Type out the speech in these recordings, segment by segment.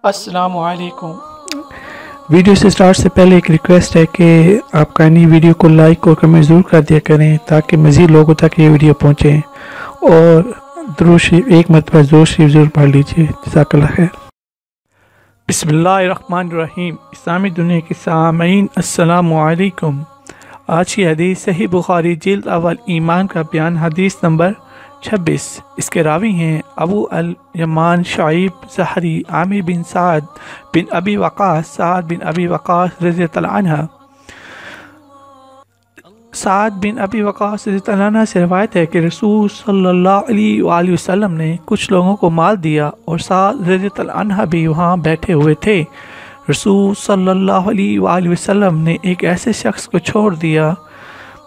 अस्सलाम वालेकुम। वीडियो से स्टार्ट से पहले एक रिक्वेस्ट है कि आप काइंडली वीडियो को लाइक और कमेंट ज़रूर कर दिया करें ताकि मज़ीद लोगों तक ये वीडियो पहुँचे, और दुरूद शरीफ एक मरतबा ज़रूर पढ़ लीजिए। जज़ाकल्लाह खैर। बिस्मिल्लाहिर्रहमानिर्रहीम। इस्लामी दुनिया के सामीन अस्सलामु अलैकुम। आज की हदीस सही बुखारी जिल्द अव्वल ईमान का बयान हदीस नंबर 26। इसके रावी हैं अबू अल यमान शाइब ज़हरी आमिर बिन साद बिन अबी वक़ास रज़ियल्लाहु अन्हा। साद बिन अबी वक़ास रज़ियल्लाहु अन्हा से रवायत है कि रसूल सल्लल्लाहु अलैहि वसल्लम ने कुछ लोगों को माल दिया और साद रज़ियल्लाहु अन्हा भी वहाँ बैठे हुए थे। रसूल सल्लल्लाहु अलैहि वसल्लम ने एक ऐसे शख्स को छोड़ दिया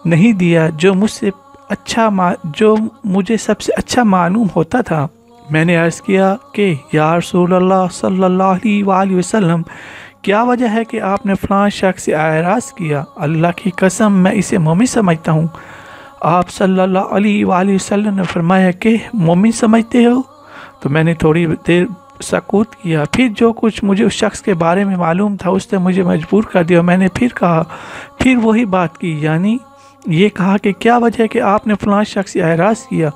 नहीं दिया जो मुझे सबसे अच्छा मालूम होता था। मैंने अर्ज़ किया कि या रसूल अल्लाह सल्लल्लाहु अलैहि वसल्लम, क्या वजह है कि आपने फ़लाँ शख्स से एराज़ किया? अल्लाह की कसम मैं इसे मोमिन समझता हूँ। आप सल्लल्लाहु अलैहि वसल्लम ने फरमाया कि मोमिन समझते हो? तो मैंने थोड़ी देर सकूत किया, फिर जो कुछ मुझे उस शख्स के बारे में मालूम था उसने मुझे मजबूर कर दिया। मैंने फिर वही बात की, यानी ये कहा कि क्या वजह है कि आपने फ़लाँ शख्स से एराज़ किया?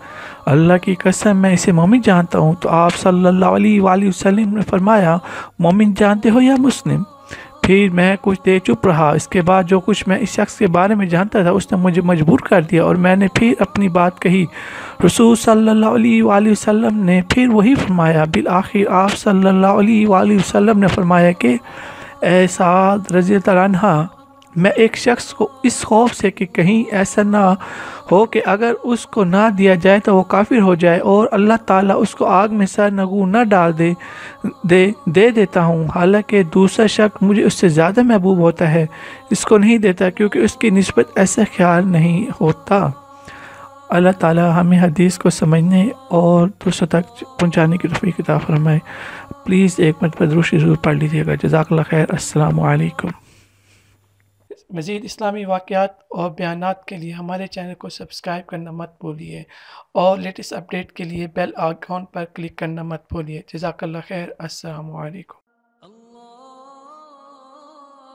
अल्लाह की कसम मैं इसे मोमिन जानता हूँ। तो आप सल्लल्लाहु अलैहि वसल्लम ने फरमाया, मोमिन जानते हो या मुस्लिम? फिर मैं कुछ देर चुप रहा। इसके बाद जो कुछ मैं इस शख्स के बारे में जानता था उसने मुझे मजबूर कर दिया और मैंने फिर अपनी बात कही। रसूल सल्लल्लाहु अलैहि वसल्लम ने फिर वही फरमाया। बिल आखिर आप सल्लल्लाहु अलैहि वसल्लम ने फरमाया कि ए साद रज़ियल्लाहु अन्हा, मैं एक शख्स को इस खौफ से कि कहीं ऐसा ना हो कि अगर उसको ना दिया जाए तो वो काफिर हो जाए और अल्लाह ताला उसको आग में सरनगू न डाल दे देता हूँ। हालांकि दूसरा शख्स मुझे उससे ज़्यादा महबूब होता है, इसको नहीं देता क्योंकि उसकी निस्बत ऐसा ख्याल नहीं होता। अल्लाह ताला हमें हदीस को समझने और दूसरों तक पहुँचाने की तौफीक अता फरमाए। प्लीज़ एक मरतबा दुरूद ज़रूर पढ़ लीजिएगा। जज़ाकल्लाह खैर। अस्सलामु अलैकुम। मज़ीद इस्लामी वाक़यात और बयानात के लिए हमारे चैनल को सब्सक्राइब करना मत भूलिए और लेटेस्ट अपडेट के लिए बेल आइकॉन पर क्लिक करना मत भूलिए। जज़ाकल्लाह खैर। अस्सलामु अलैकुम।